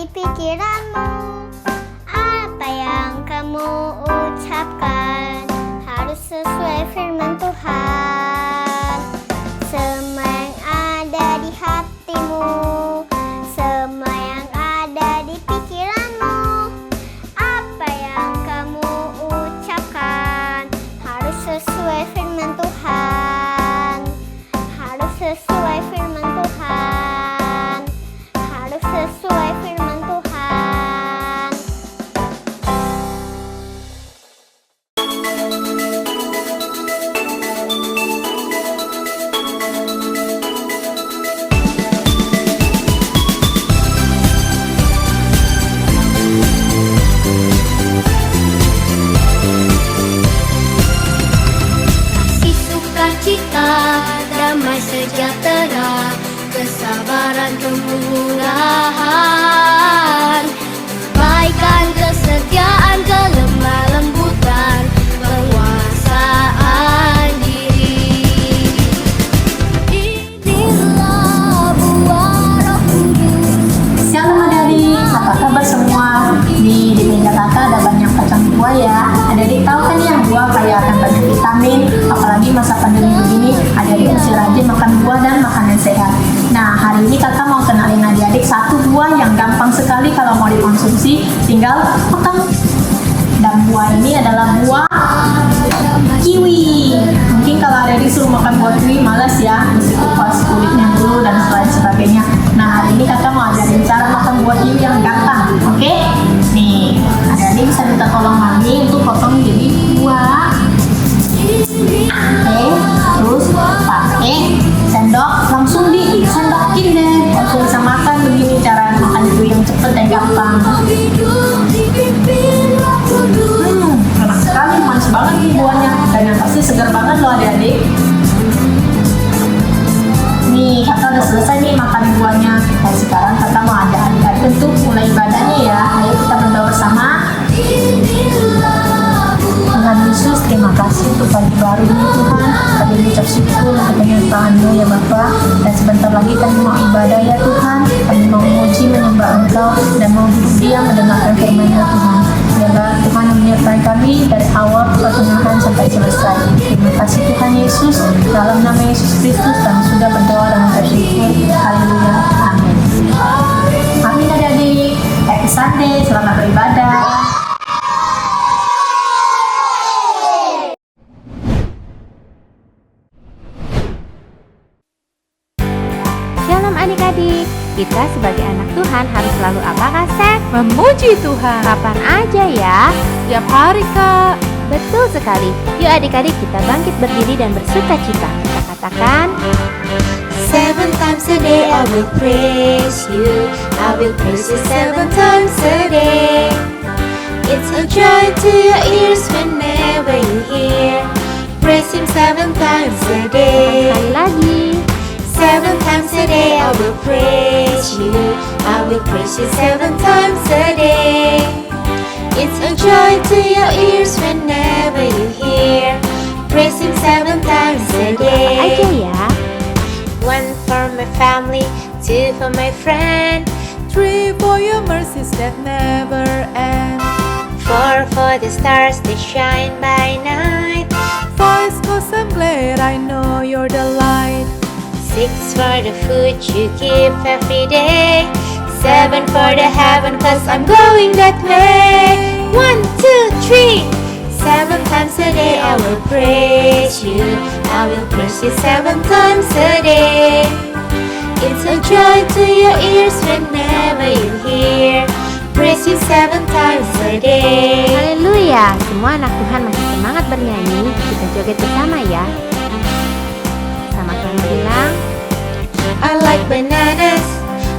di pikiranmu? Apa yang kamu ucapkan harus sesuai firman Tuhan. Semua yang ada di hatimu, semua yang ada di pikiranmu, apa yang kamu ucapkan harus sesuai firman Tuhan. Harus sesuai firman Tuhan. Harus sesuai firman Tuhan. Kasih sukacita, damai sejahtera, kesabaran kemurahan, kebaikan, kesetiaan, kelemah lembutan, penguasaan diri. Inilah buah Roh Kudus. Shalom adik-adik, apa kabar semua? Di meja kakak ada banyak macam buah ya. Adik-adik tahu kan ya, buah kaya akan banyak vitamin. Apalagi masa pandemi begini, adik-adik mesti rajin makan buah dan makanan sehat. Nah, hari ini kakak mau kenalin adik-adik satu buah yang gampang sekali kalau mau dikonsumsi, tinggal potong. Dan buah ini adalah buah kiwi. Mungkin kalau adik-adik suruh makan buah kiwi malas ya, mesti kupas kulitnya dulu dan sebagainya. Nah, hari ini kakak mau ajarin cara makan buah kiwi yang gampang, oke? Nih, adik-adik bisa minta tolong mami untuk potong jadi buah. Oke, terus pakai sendok, langsung disendokin deh. Langsung bisa makan begini, cara makan kiwi yang cepet dan gampang. Enak sekali, manis banget nih buahnya, dan yang pasti segar banget loh adik-adik. Nih, kakak udah selesai nih makan buahnya. Dan sekarang kakak mau ajak adik-adik untuk mulai ibadahnya ya. Ayo kita berdoa bersama. Tuhan Yesus, terima kasih untuk pagi baru ini Tuhan. Kami mengucap syukur untuk penyertaan-Mu ya Bapa. Dan sebentar lagi kami mau ibadah ya Tuhan. Kami mau memuji, menyembah Engkau, dan mau duduk diam mendengarkan firman-Mu Tuhan. Semoga Tuhan menyertai kami dari awal pertengahan sampai selesai. Terima kasih Tuhan Yesus. Dalam nama Yesus Kristus kami sudah berdoa dan bersyukur. Haleluya. Amin. Amin adik-adik. Happy Sunday. Selamat beribadah. Shalom adik-adik, kita sebagai anak Tuhan harus selalu apa Kak Seth? Memuji Tuhan. Kapan aja ya? Tiap hari Kak. Betul sekali. Yuk adik-adik kita bangkit berdiri dan bersuka cita. Kita katakan, 7 times a day I will praise you. I will praise you 7 times a day. It's a joy to your ears whenever you hear. Praise Him 7 times a day. sekali lagi. 7 times a day I will praise you. I will praise you 7 times a day. It's a joy to your ears whenever you hear. Praise Him 7 times a Aja day. ya. 1 for my family, 2 for my friend, 3 for your mercies that never end. 4 for the stars that shine by night, 5 'cause I'm glad I know you're the light. 6 for the food you give every day, 7 for the heaven 'cause I'm going that way. 1, 2, 3, 7 times a day I will praise you. I will praise you 7 times a day. It's a joy to your ears whenever you hear. Praise you 7 times a day. Haleluya. Semua anak Tuhan masih semangat bernyanyi. Kita joget bersama ya. Sama-sama bilang, I like bananas,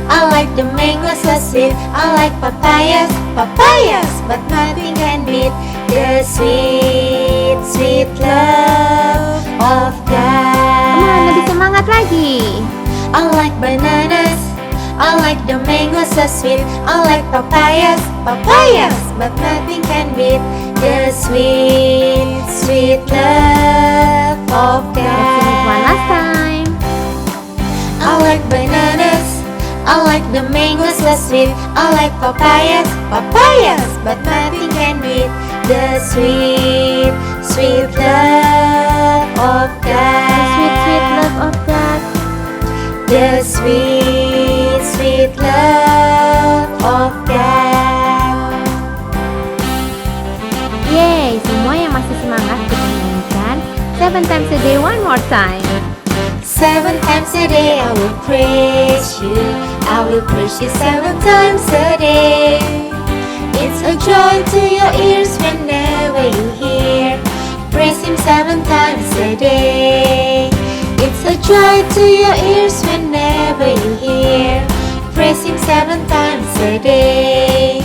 I like the mangoes so sweet. I like papayas, papayas, but nothing can beat the sweet, sweet love of God. lebih semangat lagi. I like bananas, I like the mangoes so sweet. I like papayas, papayas, but nothing can beat the sweet, sweet love of Let's sing it one last God. time. I like bananas, I I like the mangoes so sweet. I like papayas, papayas, but nothing can beat the sweet, sweet love of God. Sweet, sweet love of God. The sweet, sweet love of God. Yeay, semua yang masih semangat kita nyanyikan 7 times a day one more time. 7 times a day I will praise you. I will praise you 7 times a day. It's a joy to your ears whenever you hear. Praise Him 7 times a day. It's a joy to your ears whenever you hear. Praise Him 7 times a day.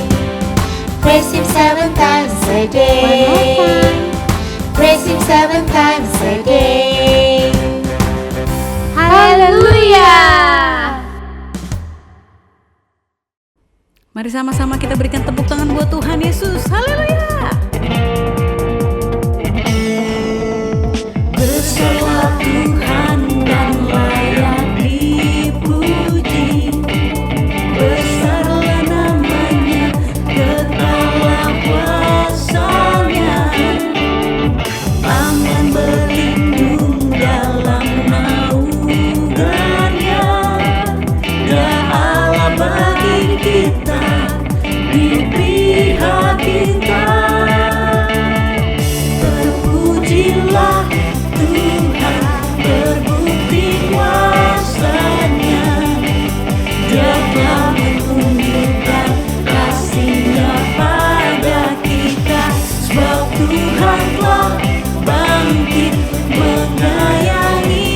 Praise Him 7 times a day. Praise Him 7 times a day. Haleluya. Mari sama-sama kita berikan tepuk tangan buat Tuhan Yesus. Haleluya. Besarlah Tuhan dan layak dipuji. Besarlah namanya, kekallah kuasanya. Tangan berlindung dalam naungannya. Dia Allah bagi kita, di pihak kita. Terpujilah Tuhan, terbukti kuasanya. Dia telah menunjukkan kasih-Nya pada kita. Sebab Tuhan telah bangkit menyayangi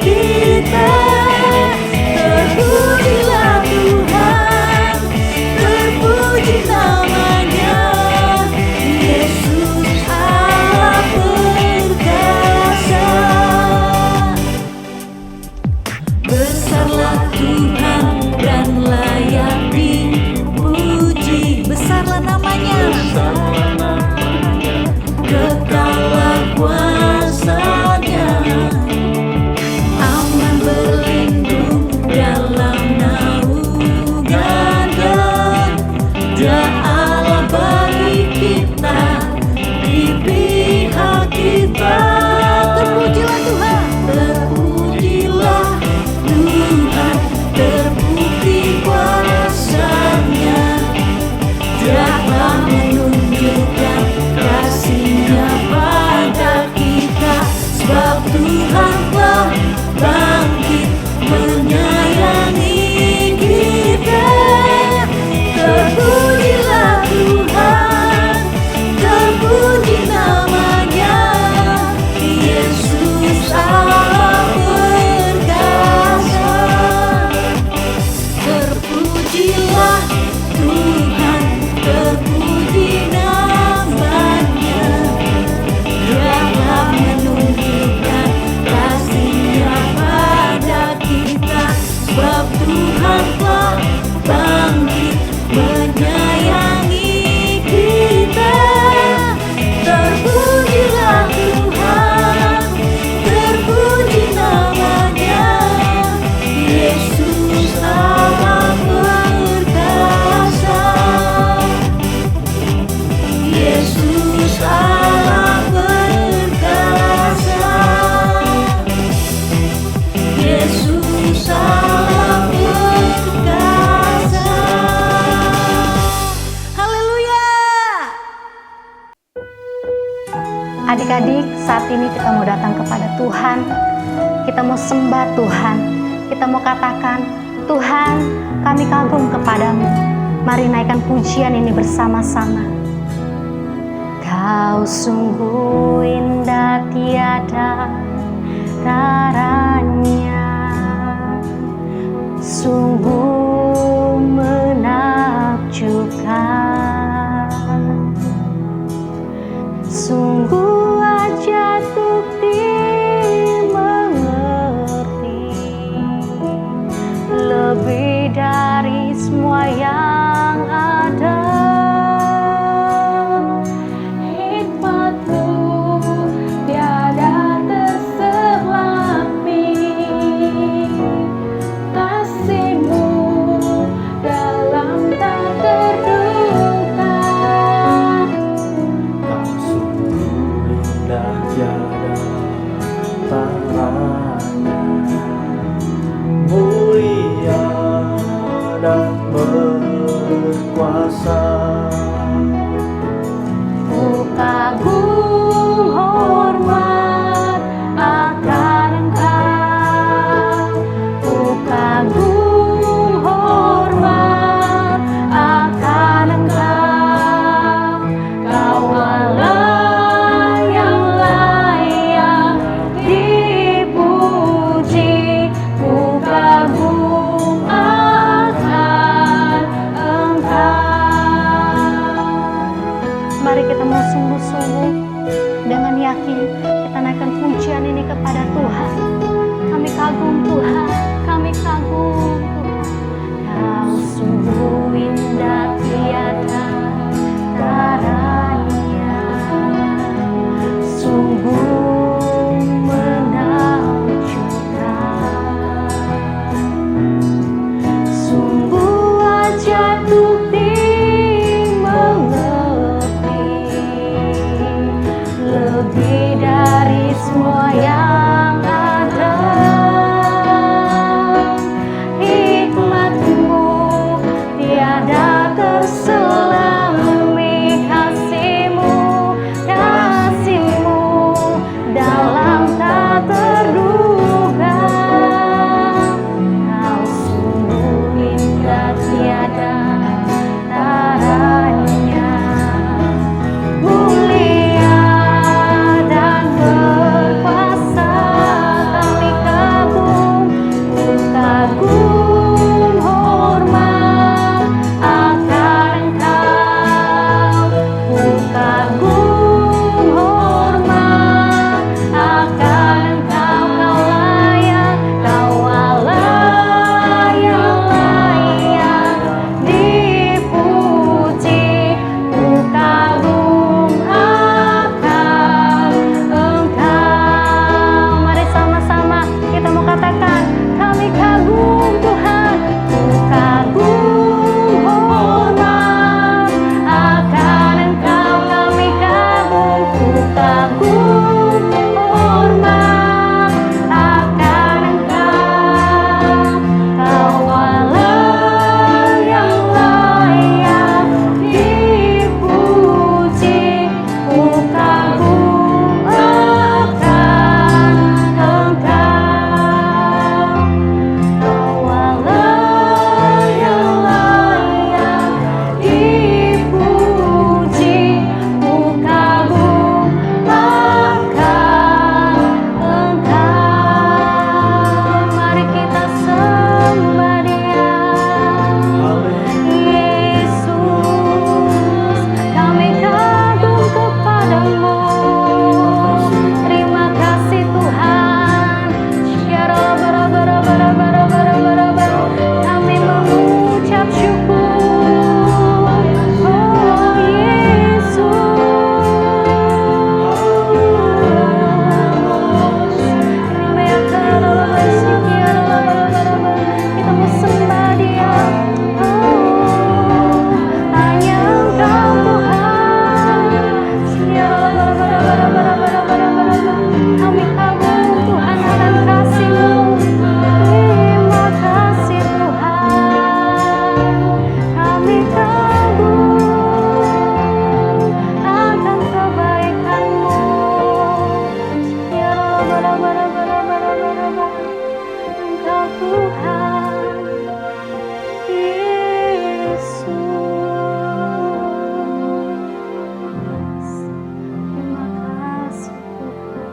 kita. Terpujilah Tuhan, terpuji namanya. Yesus Allah perkasa. Besarlah Tuhan dan layak dipuji. Besarlah namanya, kekallah kuasanya. Aman berlindung dalam naungannya. Dia Allah bagi kita, di pihak kita. Terpujilah Tuhan, terpujilah Tuhan, terbukti kuasanya. Dia telah menunjukkan kasih-Nya pada kita. Sebab Tuhan telah bangkit menyayangi kita. Terpujilah Tuhan, terpuji namanya. Yesus Allah perkasa. Terpujilah Tuhan, terpuji namanya. Dia telah menunjukkan kasih-Nya pada kita. Sebab Tuhan telah bangkit menyayangi kita. Terpujilah Tuhan, terpuji namanya. Yesus Allah perkasa. Yesus Allah perkasa. Yesus Allah perkasa. Haleluya. Adik-adik, saat ini kita mau datang kepada Tuhan. Kita mau sembah Tuhan. Kita mau katakan, Tuhan, kami kagum kepadamu. Mari naikkan pujian ini bersama-sama. Kau sungguh indah tiada taranya, sungguh menakjubkan, sungguh aja untuk dimengerti, lebih dari semua yang ada. Hikmat-Mu tiada terselami, kasih-Mu berkuasa. Ku kagum hormat akan Engkau. Ku kagum hormat akan Engkau. Kau Allah yang layak dipuji. Ku kagum akan Engkau. Mari kita mau sungguh-sungguh dengan yakin kita naikkan pujian ini kepada Tuhan. Kami kagum Tuhan, kami kagum Tuhan. Kau sungguh indah tiada taranya, sungguh menakjubkan, sungguh ajaib lebih dari semua yang ada. Hikmat-Mu tiada terselami, kasih-Mu, kasih-Mu dalam tak terduga. Kau sungguh indah tiada taranya, mulia dan berkuasa. Kami kagum, ku kagum hormat akan Engkau. Ku kagum hormat akan Engkau. Kau layak, Kau Allah yang layak dipuji. Ku kagum akan Engkau. Mari sama-sama kita mau katakan, kami kagum Tuhan. Ku kagum hormat akan Engkau. Kami kagum, ku kagum hormat akan Engkau. Kau Allah yang layak dipuji. Ku kagum akan Engkau. Kau Allah yang layak dipuji. Ku kagum akan Engkau. Mari kita sembah Dia. Yesus, kami kagum kepadamu. Terima kasih Tuhan. Kami mengucap syukur. Oh Yesus, kita mau sembah Dia. Oh, hanya Engkau Tuhan. Kami kagum Tuhan akan kasih-Mu. Terima kasih Tuhan. Kami kagum akan kebaikan-Mu. Engkau Tuhan Yesus. Terima kasih Tuhan.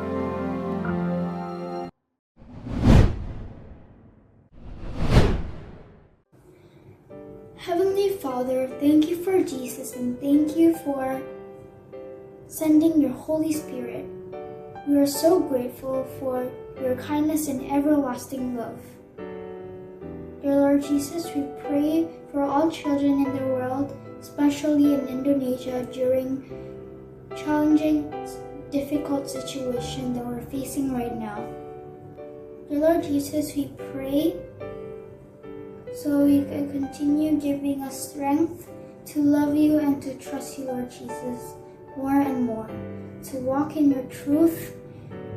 Heavenly Father, thank you for Jesus and thank you for sending your Holy Spirit. We are so grateful for your kindness and everlasting love. Dear Lord Jesus, we pray for all children in the world, especially in Indonesia during challenging, difficult situation that we're facing right now. Dear Lord Jesus, we pray so you can continue giving us strength to love you and to trust you, Lord Jesus, more and more, to walk in your truth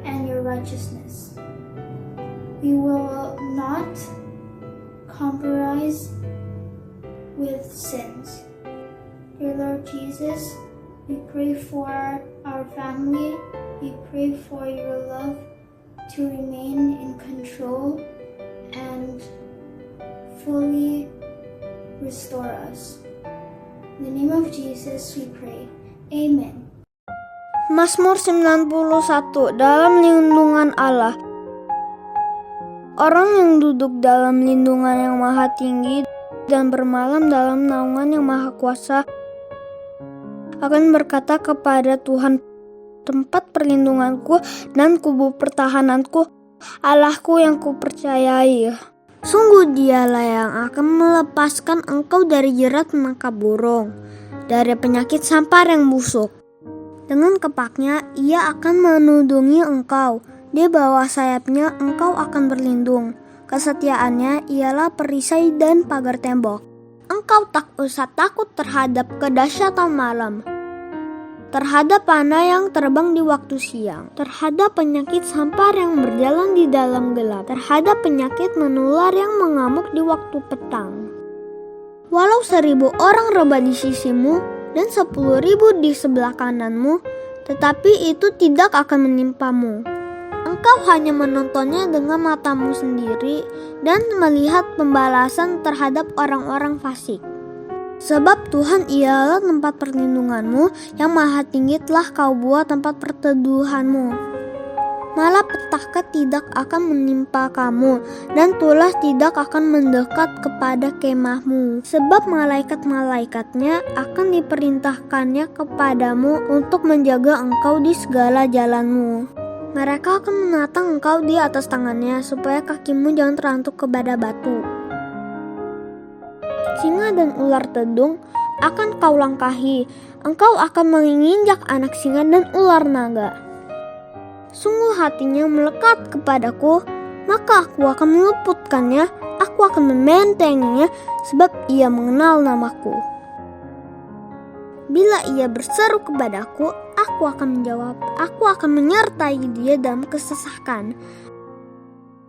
and your righteousness. We will not compromise with sins. Dear Lord Jesus, we pray for our family. We pray for your love to remain in control and fully restore us. In the name of Jesus we pray. Amen. Mazmur 91 dalam lindungan Allah. Orang yang duduk dalam lindungan yang maha tinggi dan bermalam dalam naungan yang maha kuasa akan berkata kepada Tuhan, tempat perlindunganku dan kubu pertahananku, Allahku yang kupercayai. Sungguh dialah yang akan melepaskan engkau dari jerat menangkap burung, dari penyakit sampar yang busuk. Dengan kepaknya ia akan menudungi engkau, di bawah sayapnya engkau akan berlindung. Kesetiaannya ialah perisai dan pagar tembok. Engkau tak usah takut terhadap kedahsyatan malam, terhadap panah yang terbang di waktu siang, terhadap penyakit sampar yang berjalan di dalam gelap, terhadap penyakit menular yang mengamuk di waktu petang. Walau 1000 orang rebah di sisimu dan 10.000 di sebelah kananmu, tetapi itu tidak akan menimpamu. Engkau hanya menontonnya dengan matamu sendiri dan melihat pembalasan terhadap orang-orang fasik. Sebab Tuhan ialah tempat perlindunganmu, yang maha tinggi telah kau buat tempat perteduhanmu. Malapetaka tidak akan menimpa kamu, dan tulah tidak akan mendekat kepada kemahmu. Sebab malaikat-malaikatnya akan diperintahkannya kepadamu untuk menjaga engkau di segala jalanmu. Mereka akan menatang engkau di atas tangannya, supaya kakimu jangan terantuk kepada batu. Singa dan ular tedung akan kau langkahi, engkau akan menginjak anak singa dan ular naga. Sungguh hatinya melekat kepadaku, maka aku akan meluputkannya, aku akan membentenginya, sebab ia mengenal namaku. Bila ia berseru kepadaku, aku akan menjawab, aku akan menyertai dia dalam kesesakan.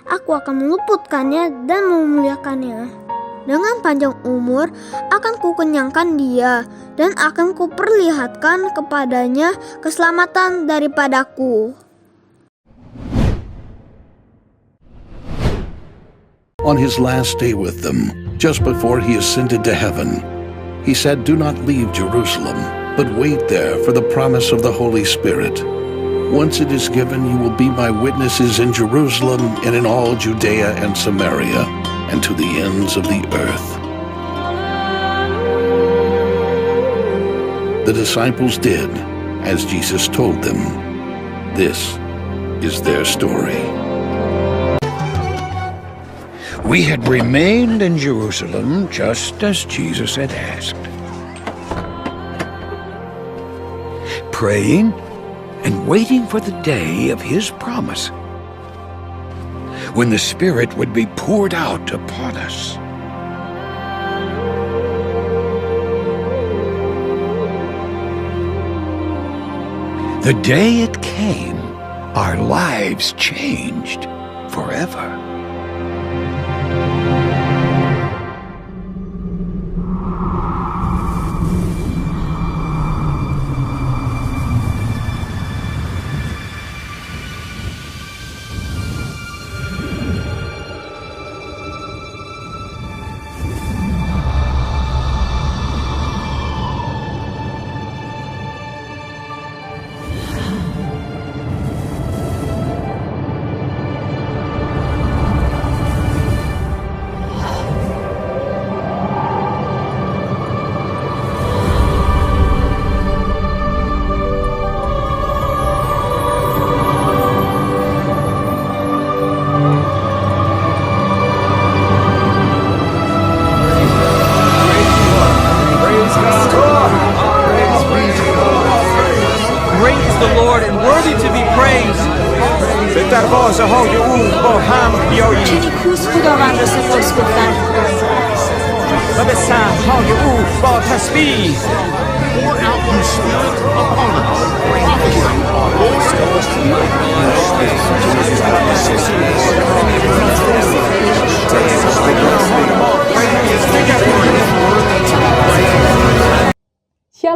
Aku akan meluputkannya dan memuliakannya. Dengan panjang umur akan kukenyangkan dia, dan akan kuperlihatkan kepadanya keselamatan daripadaku. On his last day with them, just before he ascended to heaven, he said, "Do not leave Jerusalem, but wait there for the promise of the Holy Spirit. Once it is given, you will be my witnesses in Jerusalem and in all Judea and Samaria, and to the ends of the earth." The disciples did as Jesus told them. This is their story. We had remained in Jerusalem just as Jesus had asked, praying and waiting for the day of his promise, when the Spirit would be poured out upon us. The day it came, our lives changed forever.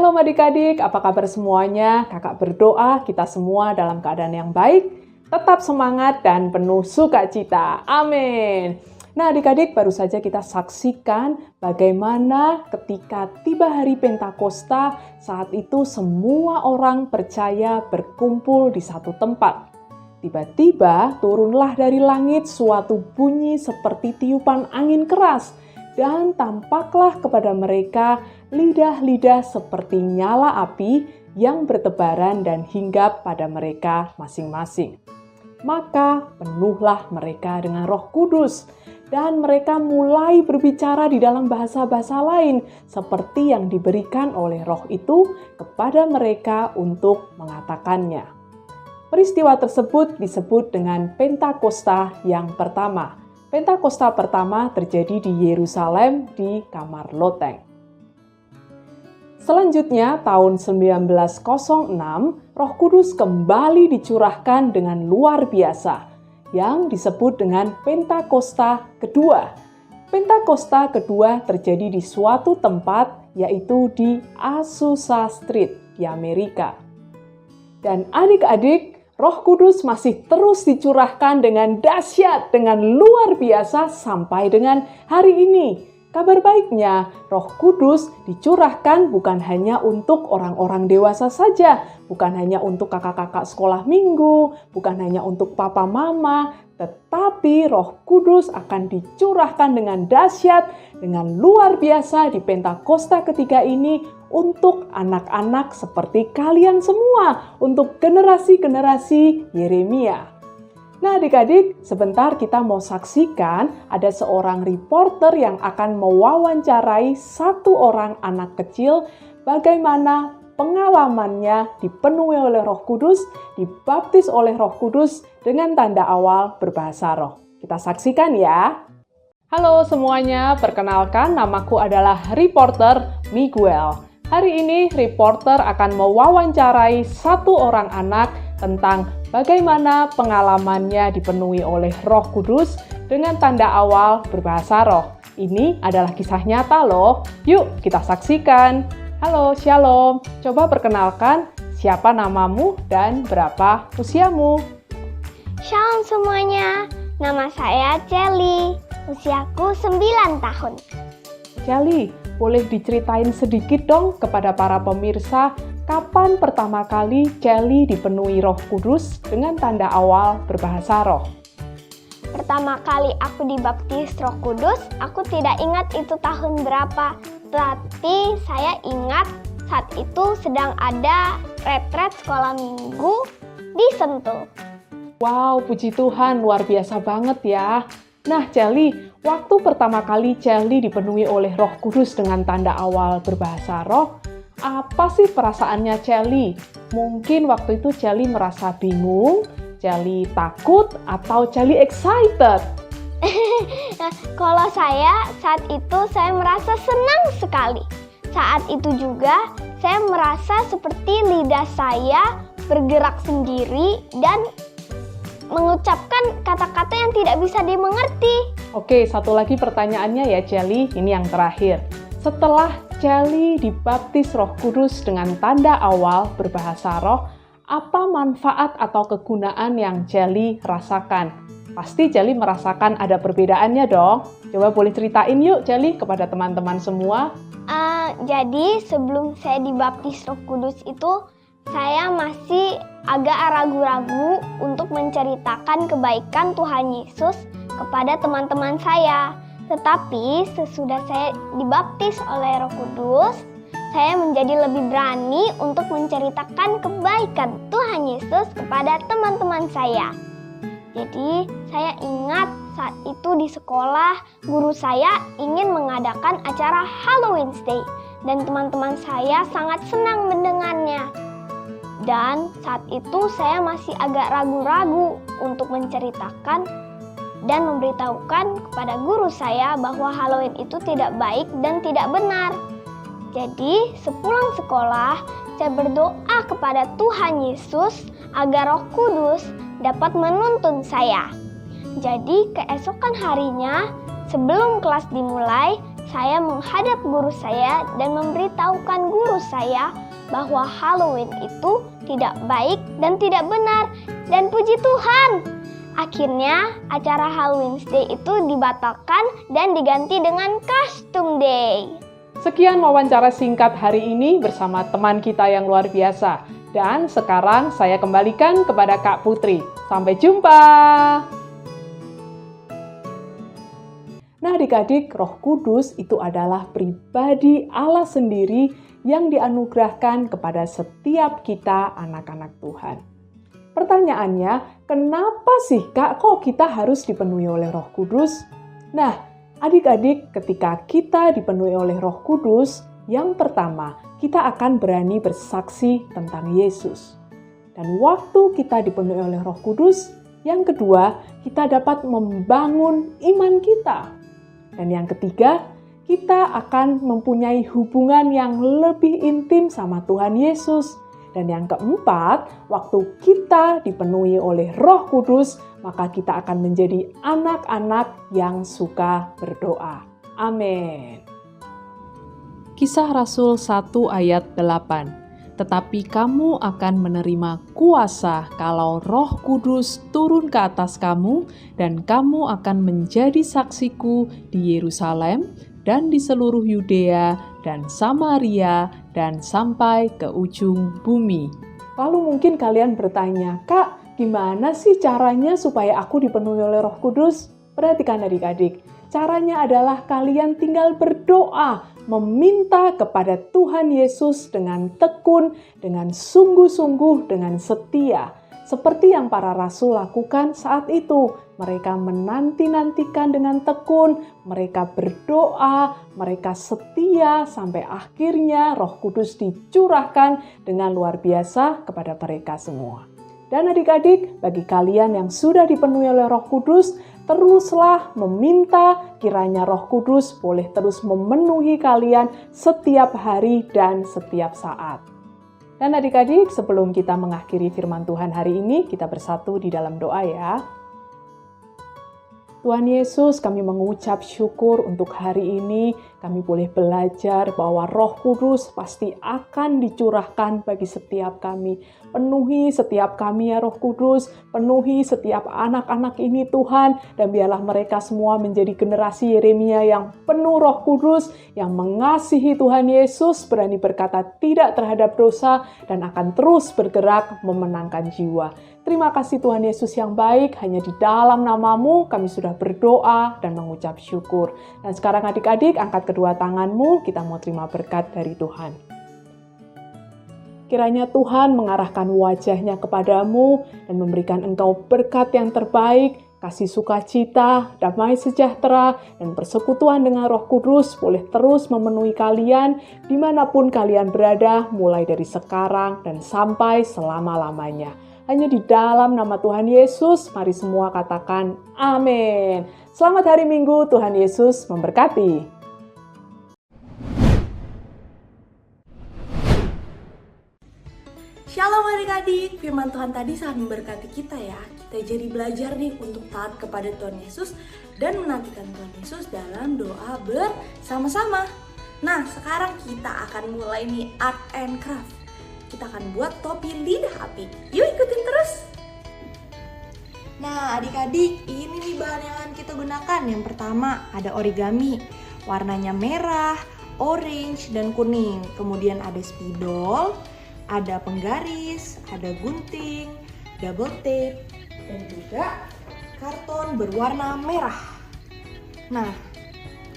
Shalom adik-adik, apa kabar semuanya? Kakak berdoa kita semua dalam keadaan yang baik, tetap semangat dan penuh sukacita. Amin. Nah adik-adik, baru saja kita saksikan bagaimana ketika tiba hari Pentakosta, saat itu semua orang percaya berkumpul di satu tempat. Tiba-tiba turunlah dari langit suatu bunyi seperti tiupan angin keras, dan tampaklah kepada mereka lidah-lidah seperti nyala api yang bertebaran dan hinggap pada mereka masing-masing. Maka penuhlah mereka dengan Roh Kudus, dan mereka mulai berbicara di dalam bahasa-bahasa lain seperti yang diberikan oleh Roh itu kepada mereka untuk mengatakannya. Peristiwa tersebut disebut dengan Pentakosta yang pertama. Pentakosta pertama terjadi di Yerusalem di Kamar Loteng. Selanjutnya, tahun 1906, Roh Kudus kembali dicurahkan dengan luar biasa, yang disebut dengan Pentakosta kedua. Pentakosta kedua terjadi di suatu tempat, yaitu di Azusa Street di Amerika. Dan adik-adik, Roh Kudus masih terus dicurahkan dengan dahsyat, dengan luar biasa sampai dengan hari ini. Kabar baiknya, Roh Kudus dicurahkan bukan hanya untuk orang-orang dewasa saja, bukan hanya untuk kakak-kakak sekolah minggu, bukan hanya untuk papa mama, tetapi Roh Kudus akan dicurahkan dengan dahsyat, dengan luar biasa di Pentakosta ketiga ini untuk anak-anak seperti kalian semua, untuk generasi-generasi Yeremia. Nah adik-adik, sebentar kita mau saksikan ada seorang reporter yang akan mewawancarai satu orang anak kecil bagaimana pengalamannya dipenuhi oleh Roh Kudus, dibaptis oleh Roh Kudus dengan tanda awal berbahasa roh. Kita saksikan ya. Halo semuanya, perkenalkan namaku adalah reporter Miguel. Hari ini reporter akan mewawancarai satu orang anak tentang bagaimana pengalamannya dipenuhi oleh Roh Kudus dengan tanda awal berbahasa roh. Ini adalah kisah nyata loh. Yuk kita saksikan. Halo, Shalom. Coba perkenalkan siapa namamu dan berapa usiamu? Shalom semuanya. Nama saya Celi. Usiaku 9 tahun. Celi, boleh diceritain sedikit dong kepada para pemirsa kapan pertama kali Celi dipenuhi Roh Kudus dengan tanda awal berbahasa roh? Pertama kali aku dibaptis Roh Kudus, aku tidak ingat itu tahun berapa. Tapi saya ingat saat itu sedang ada retret sekolah minggu di Sentul. Wow, puji Tuhan, luar biasa banget ya. Nah, Celi, waktu pertama kali Celi dipenuhi oleh Roh Kudus dengan tanda awal berbahasa roh, apa sih perasaannya Celi? Mungkin waktu itu Celi merasa bingung, Celi takut, atau Celi excited? Kalau saya, saat itu saya merasa senang sekali. Saat itu juga saya merasa seperti lidah saya bergerak sendiri dan mengucapkan kata-kata yang tidak bisa dimengerti. Oke, satu lagi pertanyaannya ya Celi, ini yang terakhir. Setelah Celi dibaptis Roh Kudus dengan tanda awal berbahasa roh, apa manfaat atau kegunaan yang Celi rasakan? Pasti Celi merasakan ada perbedaannya dong. Coba boleh ceritain yuk Celi kepada teman-teman semua. Jadi sebelum saya dibaptis Roh Kudus itu, saya masih agak ragu-ragu untuk menceritakan kebaikan Tuhan Yesus kepada teman-teman saya. Tetapi sesudah saya dibaptis oleh Roh Kudus, saya menjadi lebih berani untuk menceritakan kebaikan Tuhan Yesus kepada teman-teman saya. Jadi saya ingat saat itu di sekolah, guru saya ingin mengadakan acara Halloween Day dan teman-teman saya sangat senang mendengarnya. Dan saat itu saya masih agak ragu-ragu untuk menceritakan dan memberitahukan kepada guru saya bahwa Halloween itu tidak baik dan tidak benar. Jadi sepulang sekolah, saya berdoa kepada Tuhan Yesus agar Roh Kudus dapat menuntun saya. Jadi keesokan harinya, sebelum kelas dimulai, saya menghadap guru saya dan memberitahukan guru saya bahwa Halloween itu tidak baik dan tidak benar. Dan puji Tuhan, akhirnya acara Halloween Day itu dibatalkan dan diganti dengan Costume Day. Sekian wawancara singkat hari ini bersama teman kita yang luar biasa. Dan sekarang saya kembalikan kepada Kak Putri. Sampai jumpa! Nah adik-adik, Roh Kudus itu adalah pribadi Allah sendiri yang dianugerahkan kepada setiap kita anak-anak Tuhan. Pertanyaannya, kenapa sih Kak kok kita harus dipenuhi oleh Roh Kudus? Nah, adik-adik, ketika kita dipenuhi oleh Roh Kudus, yang pertama, kita akan berani bersaksi tentang Yesus. Dan waktu kita dipenuhi oleh Roh Kudus, yang kedua, kita dapat membangun iman kita. Dan yang ketiga, kita akan mempunyai hubungan yang lebih intim sama Tuhan Yesus. Dan yang keempat, waktu kita dipenuhi oleh Roh Kudus, maka kita akan menjadi anak-anak yang suka berdoa. Amin. Kisah Rasul 1 ayat 8. Tetapi kamu akan menerima kuasa kalau Roh Kudus turun ke atas kamu, dan kamu akan menjadi saksiku di Yerusalem dan di seluruh Yudea dan Samaria dan sampai ke ujung bumi. Lalu mungkin kalian bertanya, Kak, gimana sih caranya supaya aku dipenuhi oleh Roh Kudus? Perhatikan adik-adik, caranya adalah kalian tinggal berdoa, meminta kepada Tuhan Yesus dengan tekun, dengan sungguh-sungguh, dengan setia. Seperti yang para rasul lakukan saat itu. Mereka menanti-nantikan dengan tekun, mereka berdoa, mereka setia, sampai akhirnya Roh Kudus dicurahkan dengan luar biasa kepada mereka semua. Dan adik-adik, bagi kalian yang sudah dipenuhi oleh Roh Kudus, teruslah meminta kiranya Roh Kudus boleh terus memenuhi kalian setiap hari dan setiap saat. Dan adik-adik, sebelum kita mengakhiri firman Tuhan hari ini, kita bersatu di dalam doa ya. Tuhan Yesus, kami mengucap syukur untuk hari ini. Kami boleh belajar bahwa Roh Kudus pasti akan dicurahkan bagi setiap kami. Penuhi setiap kami ya Roh Kudus, penuhi setiap anak-anak ini Tuhan, dan biarlah mereka semua menjadi generasi Yeremia yang penuh Roh Kudus, yang mengasihi Tuhan Yesus, berani berkata tidak terhadap dosa, dan akan terus bergerak memenangkan jiwa. Terima kasih Tuhan Yesus yang baik, hanya di dalam nama-Mu kami sudah berdoa dan mengucap syukur. Dan sekarang adik-adik, angkat kedua tanganmu, kita mau terima berkat dari Tuhan. Kiranya Tuhan mengarahkan wajahnya kepadamu dan memberikan engkau berkat yang terbaik, kasih sukacita, damai sejahtera, dan persekutuan dengan Roh Kudus boleh terus memenuhi kalian dimanapun kalian berada, mulai dari sekarang dan sampai selama-lamanya. Hanya di dalam nama Tuhan Yesus, mari semua katakan amin. Selamat hari Minggu, Tuhan Yesus memberkati. Shalom adik-adik, firman Tuhan tadi sangat memberkati kita ya. Kita jadi belajar nih untuk taat kepada Tuhan Yesus dan menantikan Tuhan Yesus dalam doa bersama-sama. Nah, sekarang kita akan mulai nih art and craft. Kita akan buat topi lidah api. Yuk ikutin terus. Nah adik-adik, ini nih bahan yang akan kita gunakan. Yang pertama ada origami. Warnanya merah, orange, dan kuning. Kemudian ada spidol, ada penggaris, ada gunting, double tape, dan juga karton berwarna merah. Nah,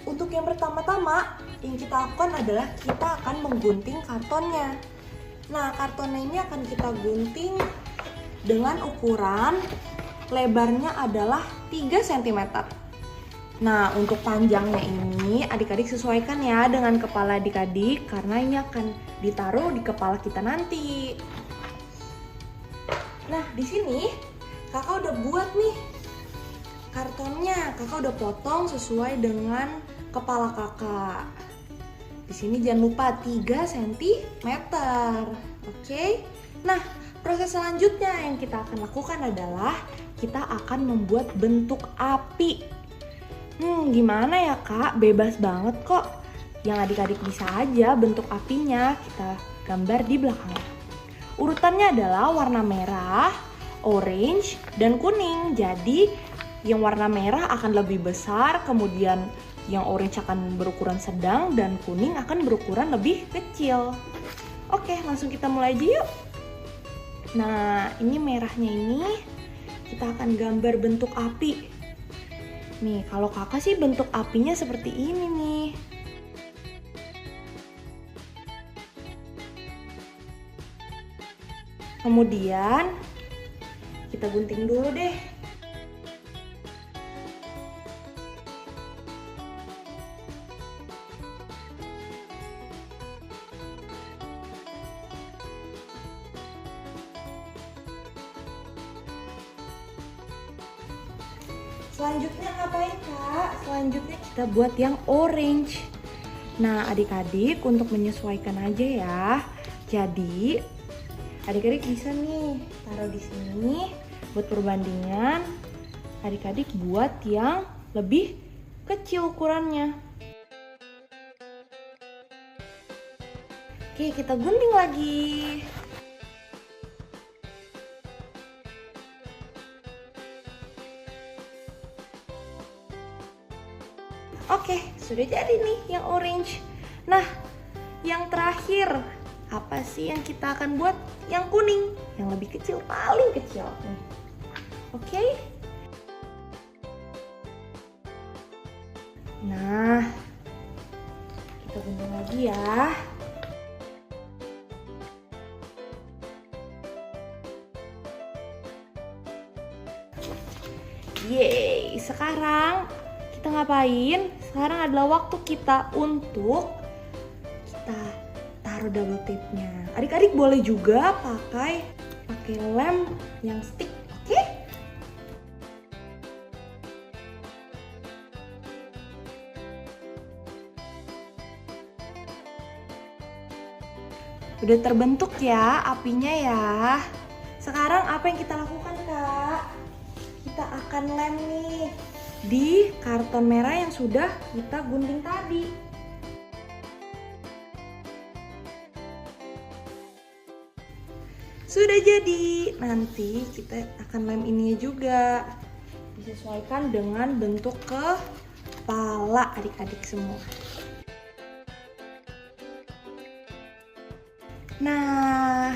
untuk yang pertama-tama yang kita lakukan adalah kita akan menggunting kartonnya. Nah, kartonnya ini akan kita gunting dengan ukuran lebarnya adalah 3 cm. Nah, untuk panjangnya ini adik-adik sesuaikan ya dengan kepala adik-adik karena ini akan ditaruh di kepala kita nanti. Nah, di sini kakak udah buat nih kartonnya. Kakak udah potong sesuai dengan kepala kakak. Di sini jangan lupa 3 cm. Oke. Nah, proses selanjutnya yang kita akan lakukan adalah kita akan membuat bentuk api. Gimana ya kak? Bebas banget kok. Yang adik-adik bisa aja bentuk apinya kita gambar di belakangnya. Urutannya adalah warna merah, orange, dan kuning. Jadi yang warna merah akan lebih besar, kemudian yang orange akan berukuran sedang, dan kuning akan berukuran lebih kecil. Oke, langsung kita mulai aja yuk. Nah, ini merahnya ini kita akan gambar bentuk api. Nih, kalau kakak sih bentuk apinya seperti ini nih. Kemudian kita gunting dulu deh. Selanjutnya ngapain kak? Selanjutnya kita buat yang orange. Nah adik-adik untuk menyesuaikan aja ya. Jadi adik-adik bisa nih taruh di sini buat perbandingan. Adik-adik buat yang lebih kecil ukurannya. Oke, kita gunting lagi. Oke, sudah jadi nih yang orange. Nah, yang terakhir, apa sih yang kita akan buat? Yang kuning, yang lebih kecil, paling kecil. Oke. Nah, kita gunting lagi ya. Yeay, sekarang kita ngapain? Sekarang adalah waktu kita untuk kita taruh double tape-nya. Adik-adik boleh juga pakai lem yang stick, oke? Udah terbentuk ya apinya ya. Sekarang apa yang kita lakukan kak? Kita akan lem nih di karton merah yang sudah kita gunting tadi. Sudah jadi. Nanti kita akan lem ininya juga. Disesuaikan dengan bentuk kepala adik-adik semua. Nah,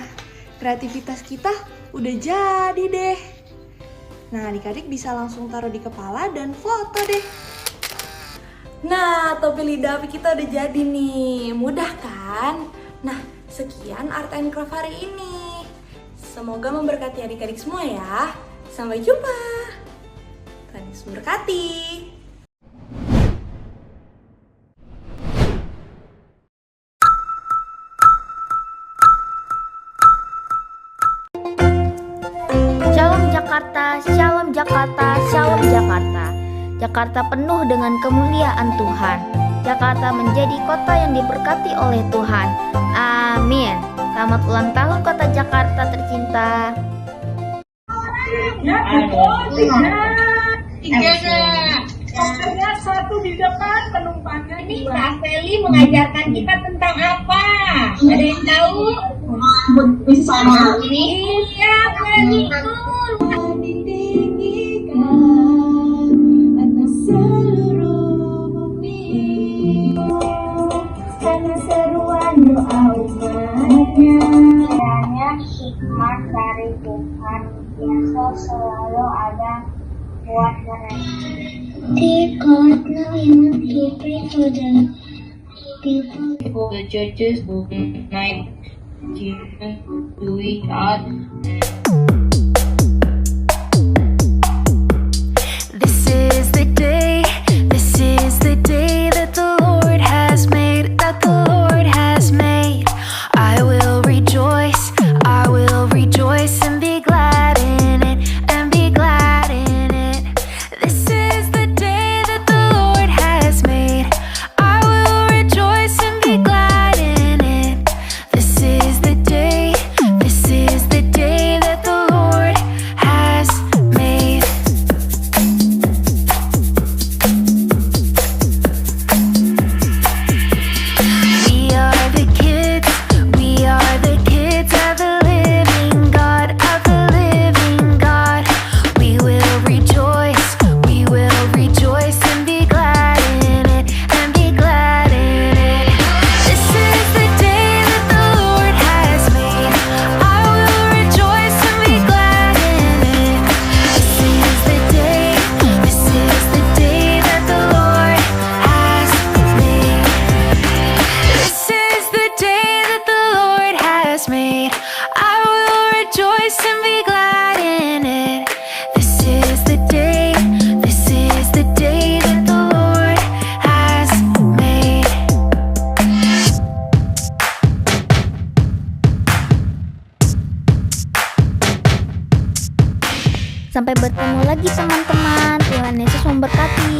kreativitas kita udah jadi deh. Nah, adik-adik bisa langsung taruh di kepala dan foto deh. Nah, topi lidah api kita udah jadi nih. Mudah kan? Nah, sekian Art and Craft hari ini. Semoga memberkati adik-adik semua ya. Sampai jumpa. Tuhan Yesus memberkati. Shalom Jakarta, Shalom Jakarta, Shalom Jakarta. Jakarta penuh dengan kemuliaan Tuhan. Jakarta menjadi kota yang diberkati oleh Tuhan. Amin. Selamat ulang tahun kota Jakarta tercinta. Satu di depan, penumpangnya ini Kak Feli mengajarkan kita tentang apa? Ada yang tahu? Iya, Feli. Karena seruan doa umatnya, kiranya hikmat dari Tuhan Yesus selalu ada buat mereka. God now you to pray for the people. The churches who unite Jesus to each other. This is the day that the Lord has made, I will rejoice and be glad in it, This is the day that the Lord has made, I will rejoice and be glad in it. This is the day Sampai bertemu lagi teman-teman. Tuhan Yesus memberkati.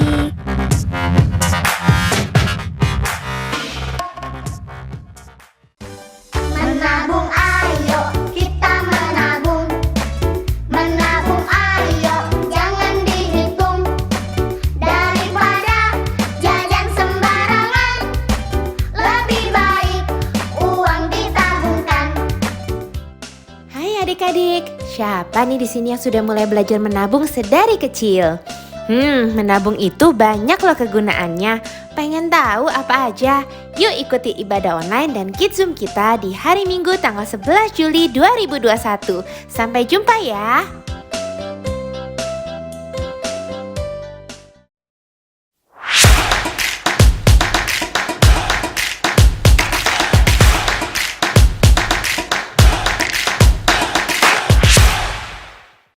Menabung ayo, kita menabung. Menabung ayo, jangan dihitung. Daripada jajan sembarangan, lebih baik uang ditabungkan. Hai adik-adik, siapa nih di sini yang sudah mulai belajar menabung sedari kecil? Menabung itu banyak loh kegunaannya. Pengen tahu apa aja? Yuk ikuti ibadah online dan Kids Zoom kita di hari Minggu tanggal 11 Juli 2021. Sampai jumpa ya.